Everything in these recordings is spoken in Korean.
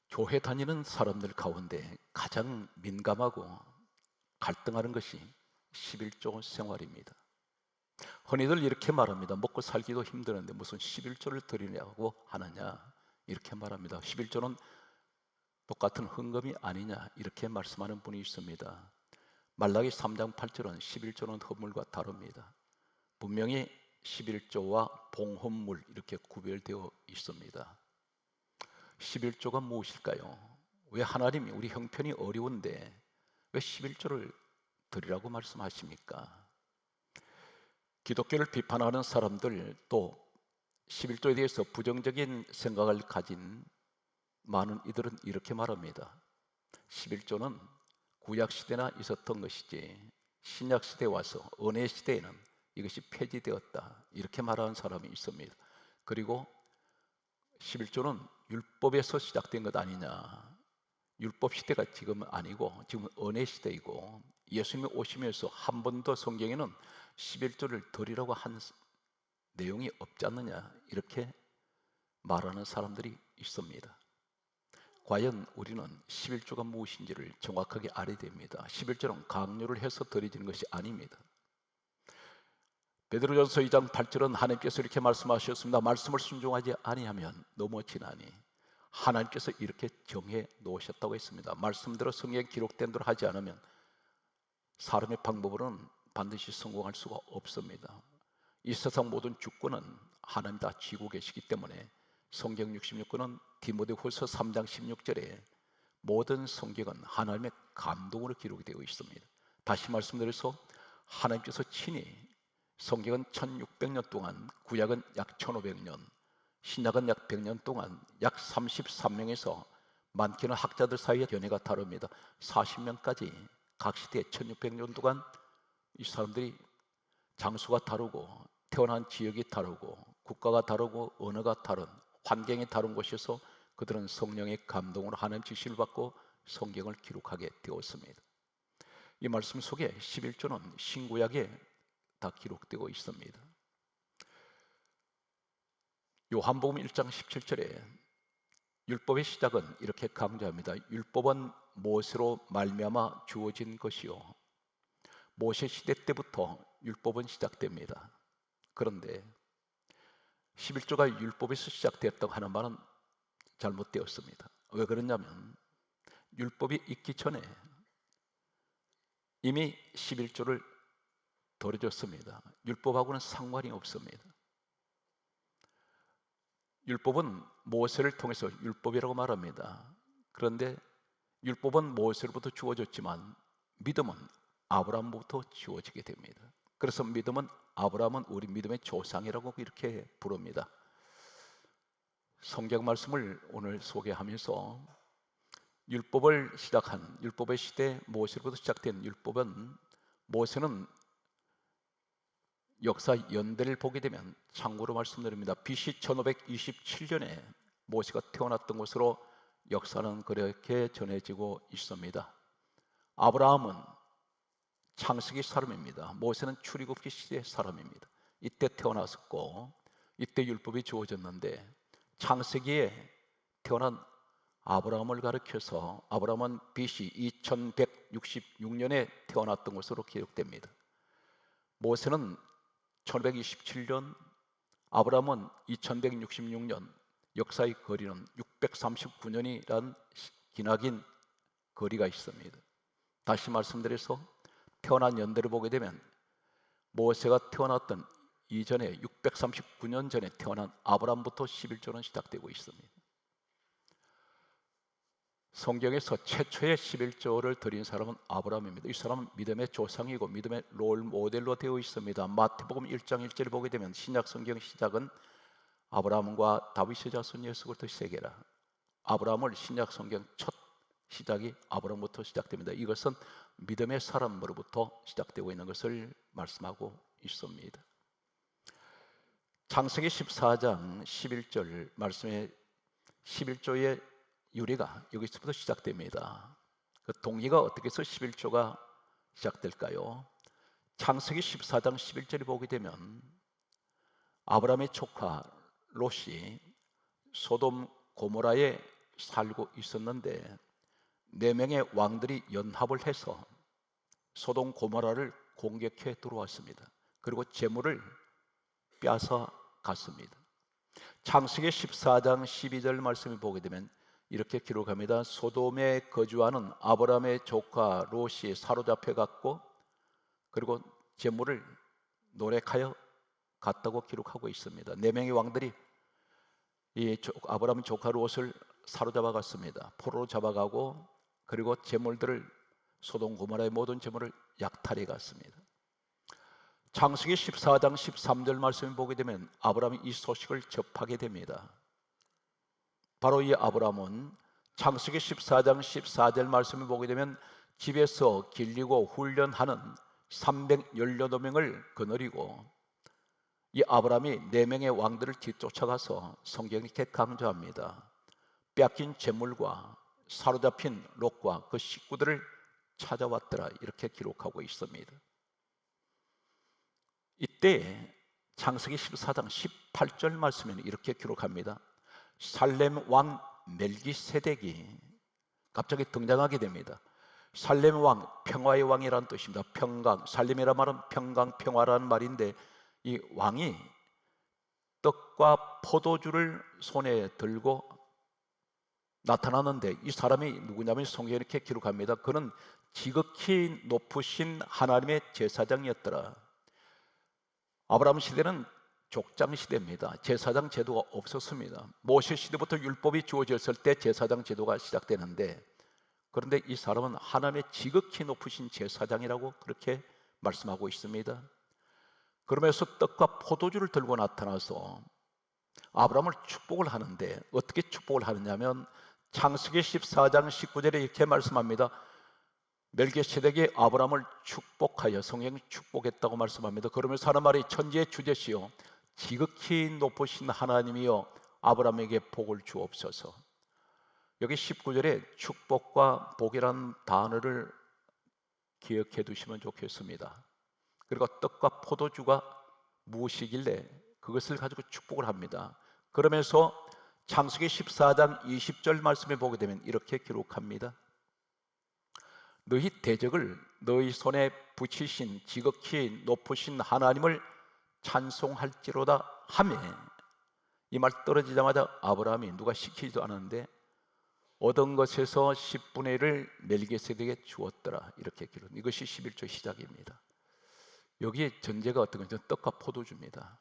교회 다니는 사람들 가운데 가장 민감하고 갈등하는 것이 11조 생활입니다. 흔히들 이렇게 말합니다. 먹고 살기도 힘드는데 무슨 11조를 드리냐고 하느냐, 이렇게 말합니다. 11조는 똑같은 헌금이 아니냐, 이렇게 말씀하는 분이 있습니다. 말라기 3장 8절은 11조는 헌물과 다릅니다. 분명히 11조와 봉헌물 이렇게 구별되어 있습니다. 11조가 무엇일까요? 왜 하나님이 우리 형편이 어려운데 왜 11조를 드리라고 말씀하십니까? 기독교를 비판하는 사람들, 또 11조에 대해서 부정적인 생각을 가진 많은 이들은 이렇게 말합니다. 11조는 구약시대나 있었던 것이지 신약시대에 와서 은혜시대에는 이것이 폐지되었다, 이렇게 말하는 사람이 있습니다. 그리고 11조는 율법에서 시작된 것 아니냐, 율법 시대가 지금은 아니고 지금은 은혜 시대이고 예수님이 오시면서 한 번도 성경에는 11조를 드리라고 한 내용이 없지 않느냐, 이렇게 말하는 사람들이 있습니다. 과연 우리는 11조가 무엇인지를 정확하게 알아야 됩니다. 11조는 강요를 해서 드려지는 것이 아닙니다. 베드로전서 2장 8절은 하나님께서 이렇게 말씀하셨습니다. 말씀을 순종하지 아니하면 넘어지나니, 하나님께서 이렇게 정해 놓으셨다고 했습니다. 말씀대로 성경에 기록된 대로 하지 않으면 사람의 방법으로는 반드시 성공할 수가 없습니다. 이 세상 모든 주권은 하나님 다 쥐고 계시기 때문에 성경 66권은 디모데후서 3장 16절에 모든 성경은 하나님의 감동으로 기록이 되어 있습니다. 다시 말씀드려서 하나님께서 친히 성경은 1600년 동안, 구약은 약 1500년, 신약은 약 100년 동안 약 33명에서 많게는 학자들 사이에 견해가 다릅니다. 40명까지 각 시대에 1600년 동안 이 사람들이 장수가 다르고 태어난 지역이 다르고 국가가 다르고 언어가 다른 환경이 다른 곳에서 그들은 성령의 감동으로 하나님 지시를 받고 성경을 기록하게 되었습니다. 이 말씀 속에 11조는 신구약에 다 기록되고 있습니다. 요한복음 1장 17절에 율법의 시작은 이렇게 강조합니다. 율법은 모세로 말미암아 주어진 것이요, 모세 시대 때부터 율법은 시작됩니다. 그런데 11조가 율법에서 시작되었다고 하는 말은 잘못되었습니다. 왜 그러냐면 율법이 있기 전에 이미 11조를 더해줬습니다. 율법하고는 상관이 없습니다. 율법은 모세를 통해서 율법이라고 말합니다. 그런데 율법은 모세로부터 주어졌지만 믿음은 아브라함부터 주어지게 됩니다. 그래서 아브라함은 우리 믿음의 조상이라고 이렇게 부릅니다. 성경 말씀을 오늘 소개하면서 율법의 시대, 모세로부터 시작된 율법은, 모세는 역사 연대를 보게 되면 참고로 말씀드립니다. BC 1527년에 모세가 태어났던 것으로 역사는 그렇게 전해지고 있습니다. 아브라함은 창세기 사람입니다. 모세는 출애굽기 시대 사람입니다. 이때 태어났었고 이때 율법이 주어졌는데, 창세기에 태어난 아브라함을 가리켜서 아브라함은 BC 2166년에 태어났던 것으로 기록됩니다. 모세는 1527년, 아브라함은 2166년, 역사의 거리는 639년이란 기나긴 거리가 있습니다. 다시 말씀드려서 태어난 연대를 보게 되면 모세가 태어났던 이전에 639년 전에 태어난 아브라함부터 11조는 시작되고 있습니다. 성경에서 최초의 11조를 드린 사람은 아브라함입니다. 이 사람은 믿음의 조상이고 믿음의 롤 모델로 되어 있습니다. 마태복음 1장 1절을 보게 되면 신약 성경 시작은 아브라함과 다윗의 자손 예수부터 시작해라. 아브라함을 신약 성경 첫 시작이 아브라함부터 시작됩니다. 이것은 믿음의 사람으로부터 시작되고 있는 것을 말씀하고 있습니다. 창세기 14장 11절 말씀에 11조의 유래가 여기서부터 시작됩니다. 그 동기가 어떻게 해서 11조가 시작될까요? 창세기 14장 11절을 보게 되면 아브라함의 조카 롯이 소돔 고모라에 살고 있었는데 4명의 왕들이 연합을 해서 소돔 고모라를 공격해 들어왔습니다. 그리고 재물을 빼앗아 갔습니다. 창세기 14장 12절 말씀을 보게 되면 이렇게 기록합니다. 소돔에 거주하는 아브라함의 조카 롯이 사로잡혀 갔고 그리고 재물을 노력하여 갔다고 기록하고 있습니다. 4명의 왕들이 이 아브라함 조카 롯을 사로잡아 갔습니다. 포로로 잡아가고 그리고 재물들을 소돔 고모라의 모든 재물을 약탈해 갔습니다. 창세기 14장 13절 말씀을 보게 되면 아브라함이 이 소식을 접하게 됩니다. 바로 이 아브라함은 창세기 14장 14절 말씀을 보게 되면 집에서 길리고 훈련하는 318명을 거느리고 이 아브라함이 4명의 왕들을 뒤쫓아가서 성경이 이렇게 강조합니다. 빼앗긴 재물과 사로잡힌 롯과 그 식구들을 찾아왔더라 이렇게 기록하고 있습니다. 이때 창세기 14장 18절 말씀에는 이렇게 기록합니다. 살렘 왕 멜기세덱이 갑자기 등장하게 됩니다. 살렘 왕, 평화의 왕이라는 뜻입니다. 평강, 살렘이란 말은 평강, 평화라는 말인데 이 왕이 떡과 포도주를 손에 들고 나타나는데 이 사람이 누구냐면 성경에 이렇게 기록합니다. 그는 지극히 높으신 하나님의 제사장이었더라. 아브라함 시대는 족장 시대입니다. 제사장 제도가 없었습니다. 모세 시대부터 율법이 주어졌을 때 제사장 제도가 시작되는데 그런데 이 사람은 하나님의 지극히 높으신 제사장이라고 그렇게 말씀하고 있습니다. 그러면서 떡과 포도주를 들고 나타나서 아브라함을 축복을 하는데 어떻게 축복을 하느냐면 창세기 14장 19절에 이렇게 말씀합니다. 멜기세덱이 아브라함을 축복하여 성경이 축복했다고 말씀합니다. 그러면서 하는 말이 천지의 주제시요 지극히 높으신 하나님이여 아브라함에게 복을 주옵소서. 여기 19절에 축복과 복이라는 단어를 기억해 두시면 좋겠습니다. 그리고 떡과 포도주가 무엇이길래 그것을 가지고 축복을 합니다. 그러면서 창세기 14장 20절 말씀에 보게 되면 이렇게 기록합니다. 너희 대적을 너희 손에 붙이신 지극히 높으신 하나님을 찬송할지로다 하며 이 말 떨어지자마자 아브라함이 누가 시키지도 않았는데 얻은 것에서 10분의 1을 멜기세덱에게 주었더라 이렇게 기록. 이것이 11조 시작입니다. 여기에 전제가 어떤 거죠? 떡과 포도주입니다.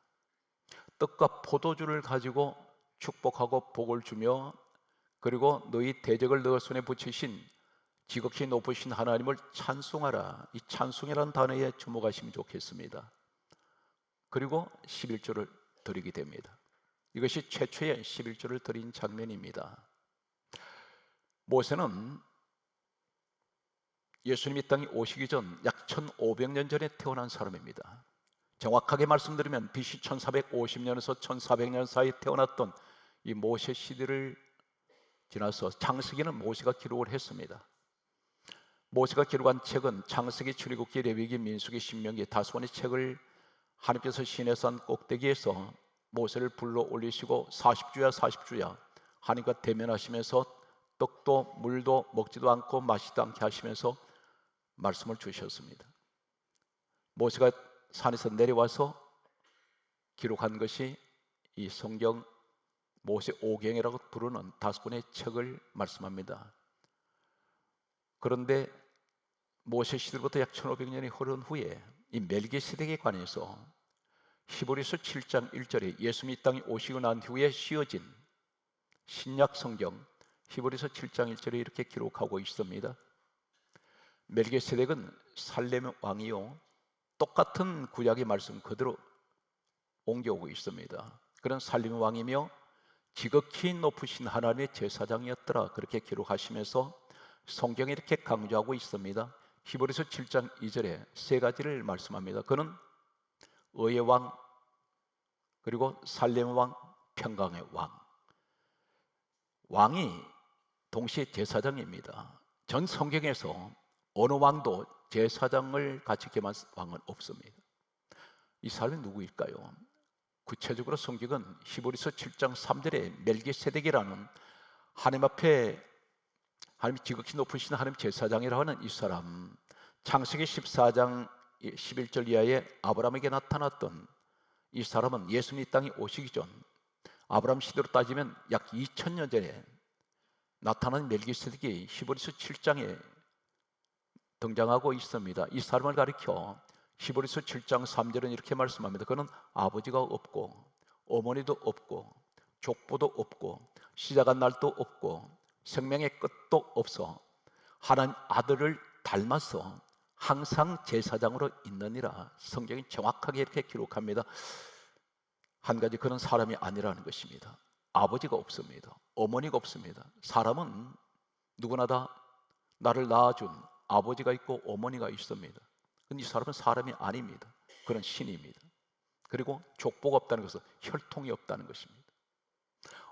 떡과 포도주를 가지고 축복하고 복을 주며 그리고 너희 대적을 너 손에 붙이신 지극히 높으신 하나님을 찬송하라. 이 찬송이라는 단어에 주목하시면 좋겠습니다. 그리고 11조를 드리게 됩니다. 이것이 최초의 11조를 드린 장면입니다. 모세는 예수님이 땅에 오시기 전 약 1500년 전에 태어난 사람입니다. 정확하게 말씀드리면 BC 1450년에서 1400년 사이에 태어났던 이 모세 시대를 지나서 창세기는 모세가 기록을 했습니다. 모세가 기록한 책은 창세기, 출애굽기, 레위기, 민수기, 신명기 다소의 책을 하나님께서 시내산 꼭대기에서 모세를 불러 올리시고 40주야 하나님과 대면하시면서 떡도 물도 먹지도 않고 마시지도 않게 하시면서 말씀을 주셨습니다. 모세가 산에서 내려와서 기록한 것이 이 성경 모세 오경이라고 부르는 5권의 책을 말씀합니다. 그런데 모세 시대부터 약 1500년이 흐른 후에 이 멜기세덱에 관해서 히브리서 7장 1절에 예수님이 이 땅에 오시고 난 후에 씌어진 신약 성경 히브리서 7장 1절에 이렇게 기록하고 있습니다. 멜기세덱은 살렘 왕이요 똑같은 구약의 말씀 그대로 옮겨오고 있습니다. 그런 살렘 왕이며 지극히 높으신 하나님의 제사장이었더라 그렇게 기록하시면서 성경에 이렇게 강조하고 있습니다. 히브리서 7장 2절에 3가지를 말씀합니다. 그는 의의 왕 그리고 살렘 왕, 평강의 왕. 왕이 동시에 제사장입니다. 전 성경에서 어느 왕도 제사장을 같이 겸한 왕은 없습니다. 이 사람이 누구일까요? 구체적으로 성경은 히브리서 7장 3절에 멜기세덱이라는 하나님 앞에 하나님 지극히 높으신 하나님 제사장이라고 하는 이 사람, 창세기 14장 11절 이하에 아브라함에게 나타났던 이 사람은 예수님 이 땅에 오시기 전 아브라함 시대로 따지면 약 2000년 전에 나타난 멜기세덱이 히브리서 7장에 등장하고 있습니다. 이 사람을 가리켜 히브리서 7장 3절은 이렇게 말씀합니다. 그는 아버지가 없고 어머니도 없고 족보도 없고 시작한 날도 없고 생명의 끝도 없어 하나님 아들을 닮아서 항상 제사장으로 있느니라. 성경이 정확하게 이렇게 기록합니다. 한 가지, 그런 사람이 아니라는 것입니다. 아버지가 없습니다. 어머니가 없습니다. 사람은 누구나 다 나를 낳아준 아버지가 있고 어머니가 있습니다. 근데 이 사람은 사람이 아닙니다. 그런 신입니다. 그리고 족보가 없다는 것은 혈통이 없다는 것입니다.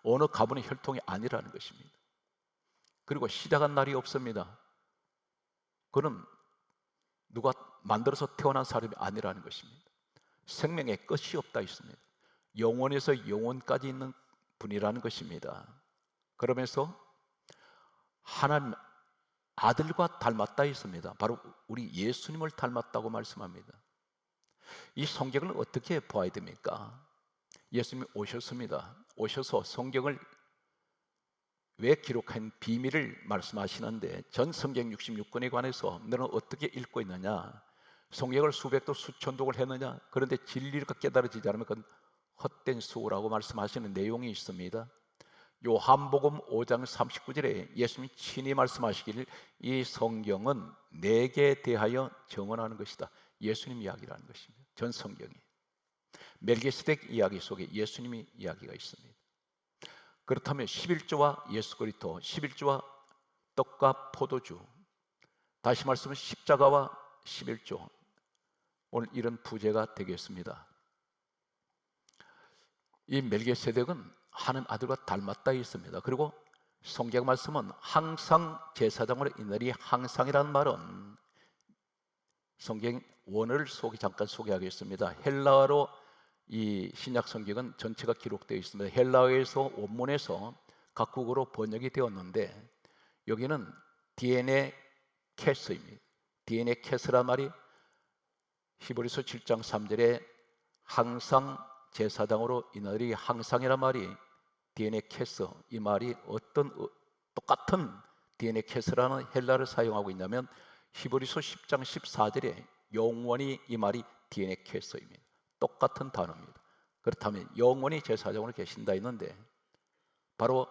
어느 가문의 혈통이 아니라는 것입니다. 그리고 시작한 날이 없습니다. 그는 누가 만들어서 태어난 사람이 아니라는 것입니다. 생명의 끝이 없다 있습니다. 영원에서 영원까지 있는 분이라는 것입니다. 그러면서 하나님 아들과 닮았다 있습니다. 바로 우리 예수님을 닮았다고 말씀합니다. 이 성경을 어떻게 보아야 됩니까? 예수님이 오셨습니다. 오셔서 성경을 왜 기록한 비밀을 말씀하시는데, 전 성경 66권에 관해서 너는 어떻게 읽고 있느냐? 성경을 수백도 수천독을 했느냐? 그런데 진리가 깨달아지지 않으면 그건 헛된 수고라고 말씀하시는 내용이 있습니다. 요한복음 5장 39절에 예수님이 친히 말씀하시기를 이 성경은 내게 대하여 증언하는 것이다. 예수님 이야기라는 것입니다. 전 성경이. 멜기세덱 이야기 속에 예수님의 이야기가 있습니다. 그렇다면 11조와 예수 그리스도, 11조와 떡과 포도주, 다시 말씀은 십자가와 11조, 오늘 이런 부제가 되겠습니다. 이 멜기세덱은 하나님 아들과 닮았다 있습니다. 그리고 성경 말씀은 항상 제사장으로 있느니, 항상이라는 말은 성경 원어를 잠깐 소개하겠습니다. 헬라어로 이 신약 성경은 전체가 기록되어 있습니다. 헬라어에서 원문에서 각국어로 번역이 되었는데, 여기는 DNA 캐스입니다. DNA 캐스란 말이 히브리서 7장 3절에 항상 제사장으로 있느니, 항상이란 말이 DNA 캐스, 이 말이 어떤 똑같은 DNA 캐스라는 헬라를 사용하고 있냐면 히브리서 10장 14절에 영원히, 이 말이 DNA 캐스입니다. 똑같은 단어입니다. 그렇다면 영원히 제사장으로 계신다 했는데, 바로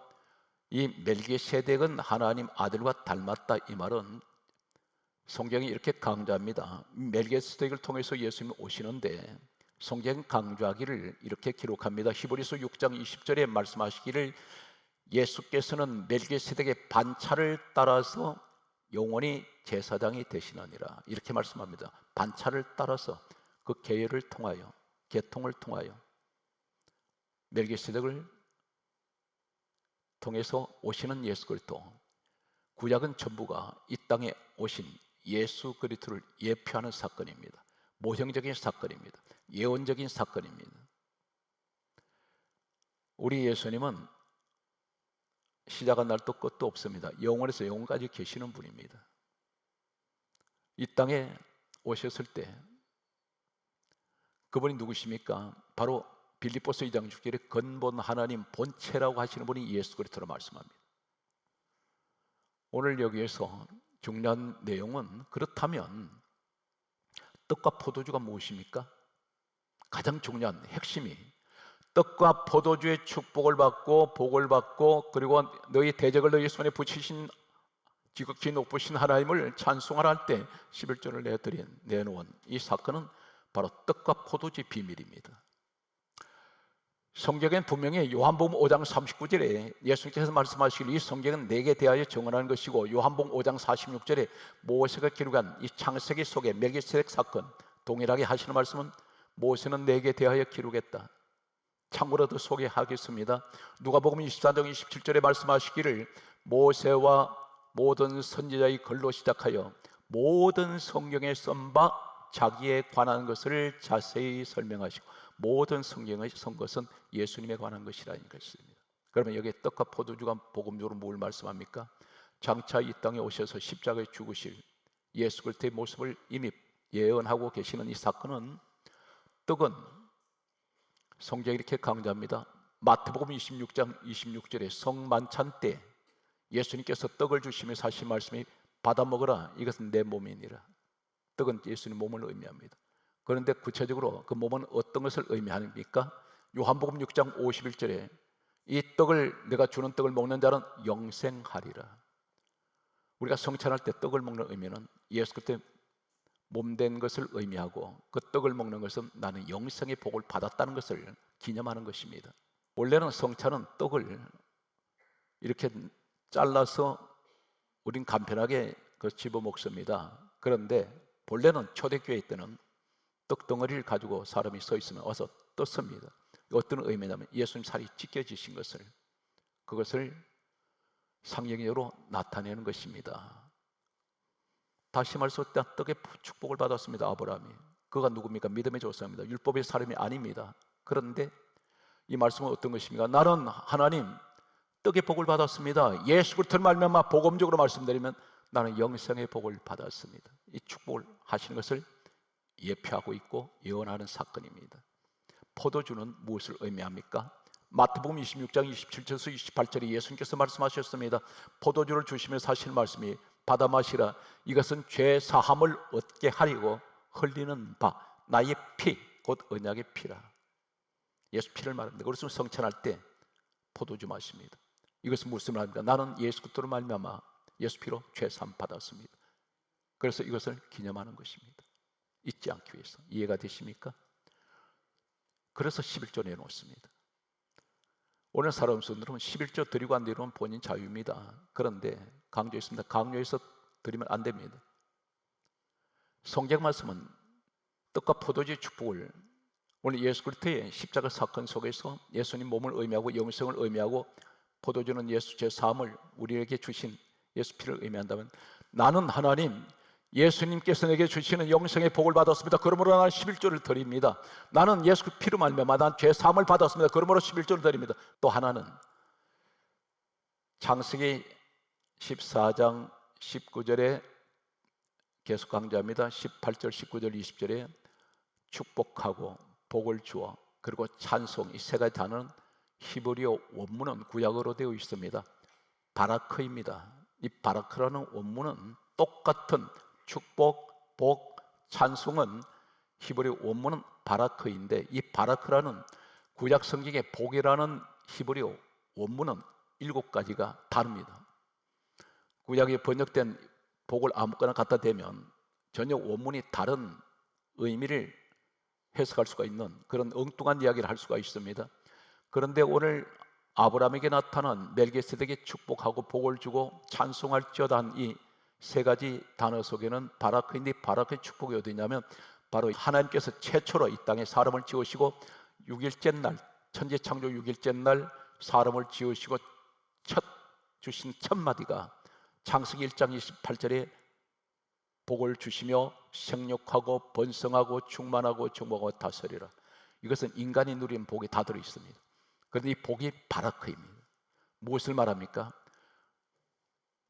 이 멜기세덱은 하나님 아들과 닮았다, 이 말은 성경이 이렇게 강조합니다. 멜기세덱을 통해서 예수님이 오시는데 성경 강조하기를 이렇게 기록합니다. 히브리서 6장 20절에 말씀하시기를 예수께서는 멜기세덱의 반차를 따라서 영원히 제사장이 되시느니라, 이렇게 말씀합니다. 반차를 따라서, 그 계열을 통하여, 계통을 통하여 멜기세덱을 통해서 오시는 예수 그리스도, 구약은 전부가 이 땅에 오신 예수 그리스도를 예표하는 사건입니다. 모형적인 사건입니다. 예언적인 사건입니다. 우리 예수님은 시작한 날도 끝도 없습니다. 영원에서 영원까지 계시는 분입니다. 이 땅에 오셨을 때 그분이 누구십니까? 바로 빌립보서 2장 6절에 근본 하나님 본체라고 하시는 분이 예수 그리스도로 말씀합니다. 오늘 여기에서 중요한 내용은, 그렇다면 떡과 포도주가 무엇입니까? 가장 중요한 핵심이 떡과 포도주의 축복을 받고 복을 받고, 그리고 너희 대적을 너희 손에 붙이신 지극히 높으신 하나님을 찬송하라 할 때 11조를 내놓은 이 사건은 바로 떡과 포도주의 비밀입니다. 성경엔 분명히 요한복음 5장 39절에 예수님께서 말씀하시길 이 성경은 내게 대하여 증언하는 것이고, 요한복음 5장 46절에 모세가 기록한 이 창세기 속의 멜기세덱 사건, 동일하게 하시는 말씀은 모세는 내게 대하여 기록했다. 참고로 더 소개하겠습니다. 누가복음 24장 27절에 말씀하시기를 모세와 모든 선지자의 글로 시작하여 모든 성경에 쓴 바 자기에 관한 것을 자세히 설명하시고, 모든 성경에 쓴 것은 예수님에 관한 것이라는 것입니다. 그러면 여기에 떡과 포도주가 복음적으로 뭘 말씀합니까? 장차 이 땅에 오셔서 십자가에 죽으실 예수 그리스도의 모습을 이미 예언하고 계시는 이 사건은, 떡은 성경이 이렇게 강조합니다. 마태복음 26장 26절에 성만찬 때 예수님께서 떡을 주시면서 하신 말씀이 받아 먹으라, 이것은 내 몸이니라. 떡은 예수님 몸을 의미합니다. 그런데 구체적으로 그 몸은 어떤 것을 의미합니까? 요한복음 6장 51절에 이 떡을, 내가 주는 떡을 먹는 자는 영생하리라. 우리가 성찬할 때 떡을 먹는 의미는 예수 그리스도의 몸된 것을 의미하고, 그 떡을 먹는 것은 나는 영생의 복을 받았다는 것을 기념하는 것입니다. 원래는 성찬은 떡을 이렇게 잘라서 우린 간편하게 집어 먹습니다. 그런데 본래는 초대교회 때는 떡덩어리를 가지고 사람이 서 있으면 와서 떴습니다. 어떤 의미냐면 예수님 살이 찢겨지신 것을, 그것을 상징적으로 나타내는 것입니다. 다시 말해서 떡의 축복을 받았습니다. 아브라함이. 그가 누굽니까? 믿음의 조상입니다. 율법의 사람이 아닙니다. 그런데 이 말씀은 어떤 것입니까? 나는 하나님 떡의 복을 받았습니다. 예수 그리스도를 말미암아 복음적으로 말씀드리면 나는 영생의 복을 받았습니다. 이 축복을 하시는 것을 예표하고 있고 예언하는 사건입니다. 포도주는 무엇을 의미합니까? 마태복음 26장 27절에서 28절에 예수님께서 말씀하셨습니다. 포도주를 주시면서 하시는 말씀이 받아 마시라, 이것은 죄 사함을 얻게 하려고 흘리는 바 나의 피, 곧 언약의 피라. 예수 피를 말합니다. 그래서 성찬할 때 포도주 마십니다. 이것은 무슨 말입니까? 나는 예수 그리스도로 말미암아 예수 피로 죄 사함 받았습니다. 그래서 이것을 기념하는 것입니다. 잊지 않기 위해서. 이해가 되십니까? 그래서 11조 내놓습니다. 오늘 사람 분들은 11조 드리고 안 드리면 본인 자유입니다. 그런데 강조했습니다. 강요해서 드리면 안 됩니다. 성경 말씀은 떡과 포도주의 축복을, 오늘 예수 그리스도의 십자가 사건 속에서 예수님 몸을 의미하고 영생을 의미하고, 포도주는 예수 제 사함을 우리에게 주신 예수 피를 의미한다면, 나는 하나님 예수님께서 내게 주시는 영생의 복을 받았습니다. 그러므로 나는 11조를 드립니다. 나는 예수 피로 말미암아 난 죄 사함을 받았습니다. 그러므로 11조를 드립니다. 또 하나는 창세기 14장 19절에 계속 강조합니다. 18절, 19절, 20절에 축복하고 복을 주어 그리고 찬송, 이 세 가지 단어는 히브리어 원문은 구약어로 되어 있습니다. 바라크입니다. 이 바라크라는 원문은 똑같은 축복, 복, 찬송은 히브리 원문은 바라크인데, 이 바라크라는 구약 성경의 복이라는 히브리 원문은 7가지가 다릅니다. 구약에 번역된 복을 아무거나 갖다 대면 전혀 원문이 다른 의미를 해석할 수가 있는 그런 엉뚱한 이야기를 할 수가 있습니다. 그런데 오늘 아브라함에게 나타난 멜기세덱에게 축복하고 복을 주고 찬송할지어다 한 이 세 가지 단어 속에는 바라크인데, 바라크의 축복이 어디냐면 바로 하나님께서 최초로 이 땅에 사람을 지으시고 6일째 날, 천지 창조 6일째 날 사람을 지으시고 첫 주신 첫 마디가 창세기 1장 28절에 복을 주시며 생육하고 번성하고 충만하고 정복하고 다스리라. 이것은 인간이 누리는 복이 다 들어있습니다. 그런데 이 복이 바라크입니다. 무엇을 말합니까?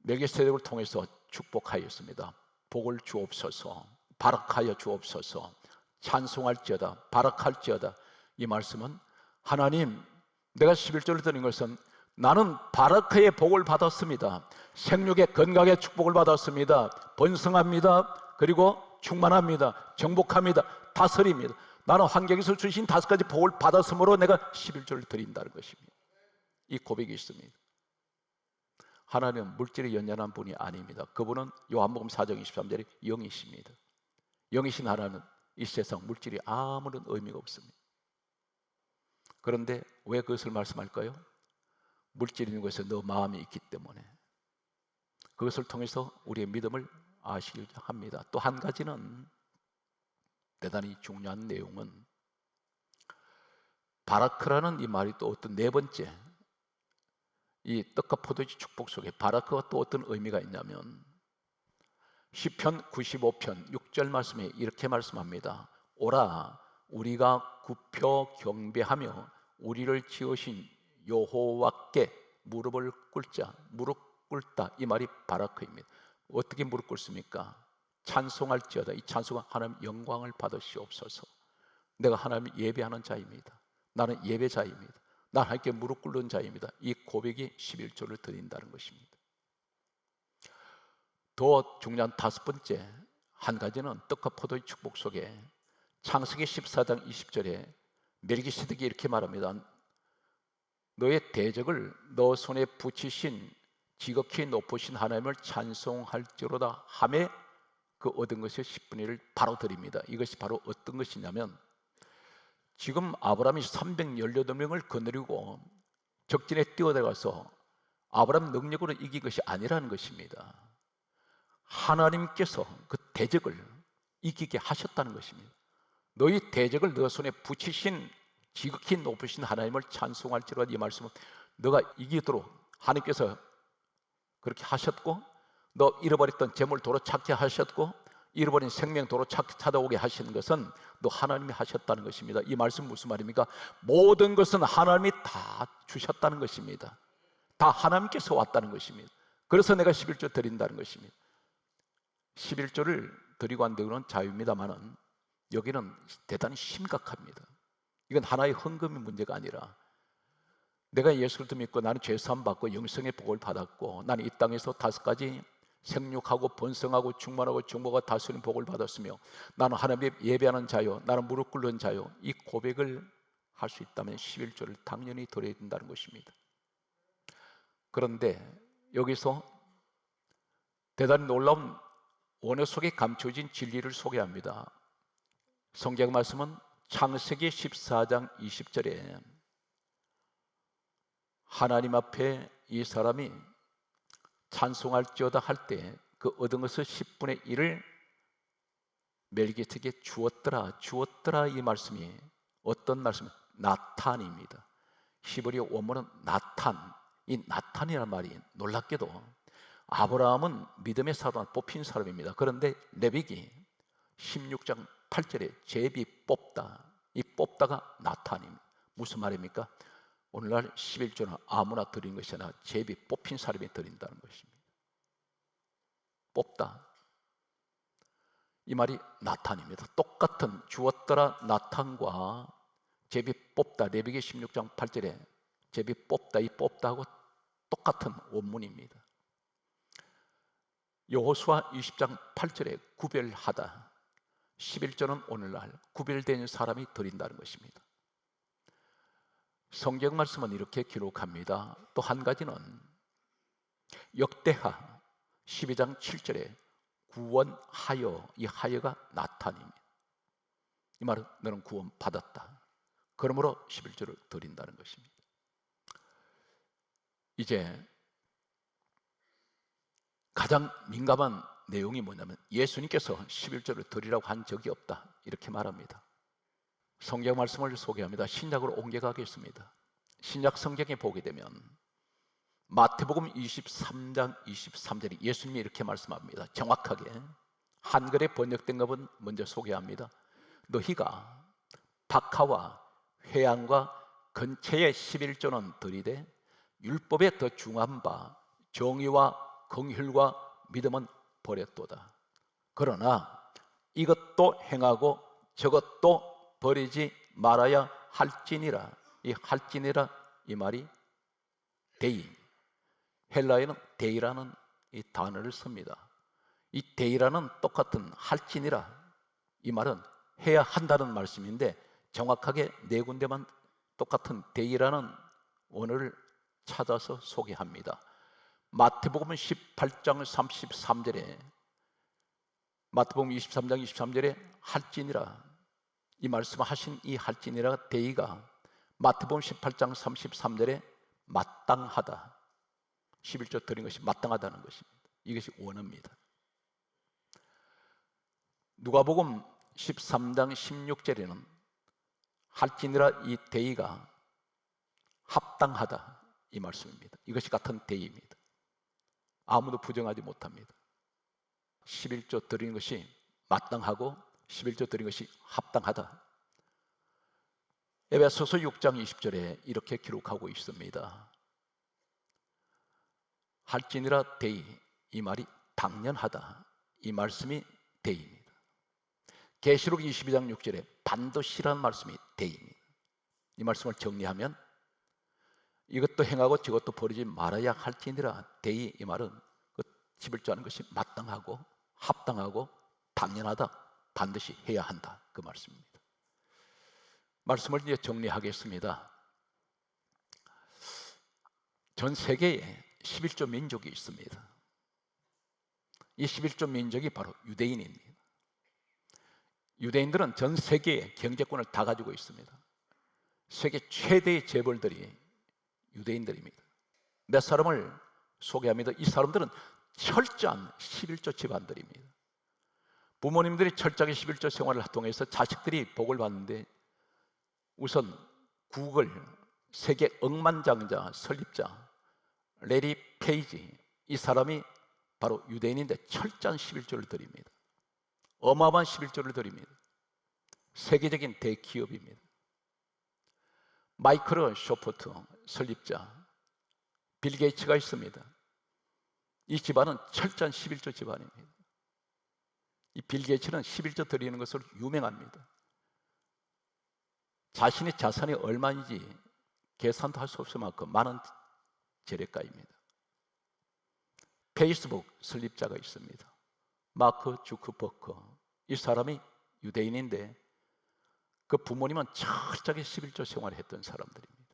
멜기세덱을 통해서 축복하였습니다. 복을 주옵소서, 바락하여 주옵소서, 찬송할지어다, 바락할지어다. 이 말씀은 하나님, 내가 11조를 드린 것은 나는 바라크의 복을 받았습니다. 생육의 건강의 축복을 받았습니다. 번성합니다. 그리고 충만합니다. 정복합니다. 다스립니다. 나는 환경에서 주신 5가지 복을 받았으므로 내가 11조를 드린다는 것입니다. 이 고백이 있습니다. 하나님은 물질에 연연한 분이 아닙니다. 그분은 요한복음 4장 23절에 영이십니다. 영이신 하나는 이 세상 물질이 아무런 의미가 없습니다. 그런데 왜 그것을 말씀할까요? 물질이 있는 것에 너 마음이 있기 때문에 그것을 통해서 우리의 믿음을 아시고자 합니다. 또 한 가지는 대단히 중요한 내용은 바라크라는 이 말이 또 어떤 네 번째, 이 떡과 포도주 축복 속에 바라크가 또 어떤 의미가 있냐면 시편 95편 6절 말씀에 이렇게 말씀합니다. 오라 우리가 굽혀 경배하며 우리를 지으신 여호와께 무릎을 꿇자. 무릎 꿇다 이 말이 바라크입니다. 어떻게 무릎 꿇습니까? 찬송할지어다. 이 찬송은 하나님 영광을 받으시옵소서. 내가 하나님 예배하는 자입니다. 나는 예배자입니다. 나는 하나님께 무릎 꿇는 자입니다. 이 고백이 11조를 드린다는 것입니다. 더 중요한 다섯 번째 한 가지는 떡과 포도의 축복 속에 창세기 14장 20절에 멜기세덱이 이렇게 말합니다. 너의 대적을 너 손에 붙이신 지극히 높으신 하나님을 찬송할지로다 하매 그 얻은 것의 10분의 1을 바로 드립니다. 이것이 바로 어떤 것이냐면 지금 아브라함이 318명을 거느리고 적진에 뛰어들어가서 아브라함 능력으로 이긴 것이 아니라는 것입니다. 하나님께서 그 대적을 이기게 하셨다는 것입니다. 너희 대적을 너 손에 붙이신 지극히 높으신 하나님을 찬송할지로다. 이 말씀은 너가 이기도록 하나님께서 그렇게 하셨고, 너 잃어버렸던 재물 도로 찾게 하셨고, 잃어버린 생명 도로 찾아오게 하시는 것은 너 하나님이 하셨다는 것입니다. 이 말씀 무슨 말입니까? 모든 것은 하나님이 다 주셨다는 것입니다. 다 하나님께서 왔다는 것입니다. 그래서 내가 11조 드린다는 것입니다. 11조를 드리고 안 되고는 자유입니다만은 여기는 대단히 심각합니다. 이건 하나의 헌금의 문제가 아니라 내가 예수 그리스도 믿고 나는 죄사함 받고 영생의 복을 받았고 나는 이 땅에서 5가지 생육하고 번성하고 충만하고 정복하고 다스리는 복을 받았으며 나는 하나님의 예배하는 자요, 나는 무릎 꿇는 자요, 이 고백을 할 수 있다면 11조를 당연히 드려야 된다는 것입니다. 그런데 여기서 대단히 놀라운 원어 속에 감춰진 진리를 소개합니다. 성경 말씀은 창세기 14장 20절에 하나님 앞에 이 사람이 찬송할지어다 할 때 그 얻은 것을 10분의 1을 멜기세덱에게 주었더라. 이 말씀이 어떤 말씀이에요? 나탄입니다. 히브리 원문은 나탄. 이 나탄이라는 말이 놀랍게도 아브라함은 믿음의 사람 뽑힌 사람입니다. 그런데 레위기 16장 8절에 제비 뽑다. 이 뽑다가 나탄입니다. 무슨 말입니까? 오늘날 11조는 아무나 드린 것이 아니라 제비 뽑힌 사람이 드린다는 것입니다. 뽑다. 이 말이 나탄입니다. 똑같은 주었더라 나탄과 제비 뽑다, 레위기 16장 8절에 제비 뽑다, 이 뽑다하고 똑같은 원문입니다. 여호수아 20장 8절에 구별하다. 11조는 오늘날 구별된 사람이 드린다는 것입니다. 성경 말씀은 이렇게 기록합니다. 또 한 가지는 역대하 12장 7절에 구원하여, 이 하여가 나탄입니다. 이 말은 너는 구원 받았다. 그러므로 11조를 드린다는 것입니다. 이제 가장 민감한 내용이 뭐냐면 예수님께서 11조를 드리라고 한 적이 없다. 이렇게 말합니다. 성경 말씀을 소개합니다. 신약으로 옮겨가겠습니다. 신약 성경에 보게 되면 마태복음 23장 23절에 예수님이 이렇게 말씀합니다. 정확하게 한글에 번역된 것은 먼저 소개합니다. 너희가 박하와 회양과 근처의 11조는 드리되 율법에 더 중한 바 정의와 긍휼과 믿음은 버렸도다. 그러나 이것도 행하고 저것도 버리지 말아야 할지니라. 이 할지니라 이 말이 데이, 헬라어에는 데이라는 이 단어를 씁니다. 이 데이라는 똑같은 할지니라 이 말은 해야 한다는 말씀인데 정확하게 네 군데만 똑같은 데이라는 언어를 찾아서 소개합니다. 마태복음 18장 33절에 마태복음 23장 23절에 할지니라 이 말씀하신 이 할지니라 데이가 마태복음 18장 33절에 마땅하다. 11조 드린 것이 마땅하다는 것입니다. 이것이 원어입니다. 누가복음 13장 16절에는 할지니라 이 데이가 합당하다 이 말씀입니다. 이것이 같은 데이입니다. 아무도 부정하지 못합니다. 11조 드리는 것이 마땅하고 11조 드리는 것이 합당하다. 에베소서 6장 20절에 이렇게 기록하고 있습니다. 할지니라 데이, 이 말이 당연하다, 이 말씀이 데이입니다. 계시록 22장 6절에 반드시라는 말씀이 데이입니다. 이 말씀을 정리하면 이것도 행하고 저것도 버리지 말아야 할지니라 데이, 이 말은 그 11조 하는 것이 마땅하고 합당하고 당연하다, 반드시 해야 한다, 그 말씀입니다. 말씀을 이제 정리하겠습니다. 전 세계에 11조 민족이 있습니다. 이 11조 민족이 바로 유대인입니다. 유대인들은 전 세계의 경제권을 다 가지고 있습니다. 세계 최대의 재벌들이 유대인들입니다. 몇 사람을 소개합니다. 이 사람들은 철저한 11조 집안들입니다. 부모님들이 철저하게 11조 생활을 통해서 자식들이 복을 받는데, 우선 구글 세계 억만장자 설립자 레리 페이지, 이 사람이 바로 유대인인데 철저한 11조를 드립니다. 어마어마한 11조를 드립니다. 세계적인 대기업입니다. 마이크로소프트 설립자 빌 게이츠가 있습니다. 이 집안은 철저한 11조 집안입니다. 이 빌 게이츠는 11조 드리는 것으로 유명합니다. 자신의 자산이 얼마인지 계산도 할 수 없을 만큼 많은 재력가입니다. 페이스북 설립자가 있습니다. 마크 주크버크, 이 사람이 유대인인데 그 부모님은 철저하게 11조 생활을 했던 사람들입니다.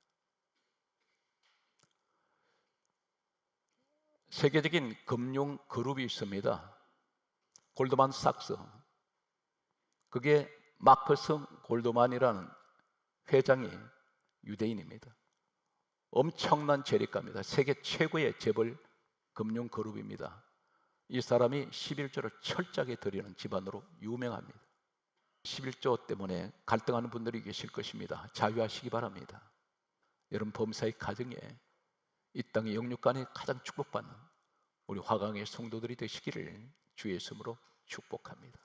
세계적인 금융 그룹이 있습니다. 골드만삭스, 그게 마커스 골드만이라는 회장이 유대인입니다. 엄청난 재력가입니다. 세계 최고의 재벌 금융 그룹입니다. 이 사람이 11조를 철저하게 드리는 집안으로 유명합니다. 11조 때문에 갈등하는 분들이 계실 것입니다. 자유하시기 바랍니다. 여러분 범사의 가정에 이 땅의 영육간에 가장 축복받는 우리 화강의 성도들이 되시기를 주의 이름으로 축복합니다.